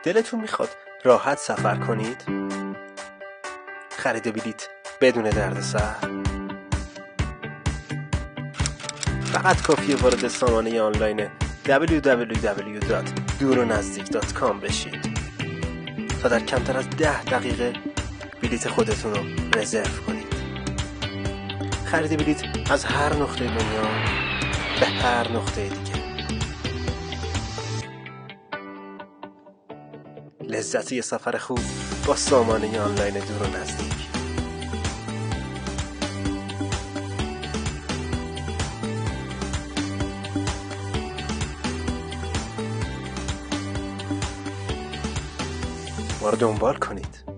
دلتون میخواد راحت سفر کنید؟ خرید بلیط بدون دردسر؟ فقط کافیه وارد سامانه آنلاین www.duronazdik.com بشید تا در کمتر از 10 دقیقه بلیط خودتون رو رزرو کنید. خرید بلیط از هر نقطه دنیا به هر نقطه دیگه. لذت یه سفر خوب با سامانه آنلاین دور و نزدیک. ما رو دنبال کنید.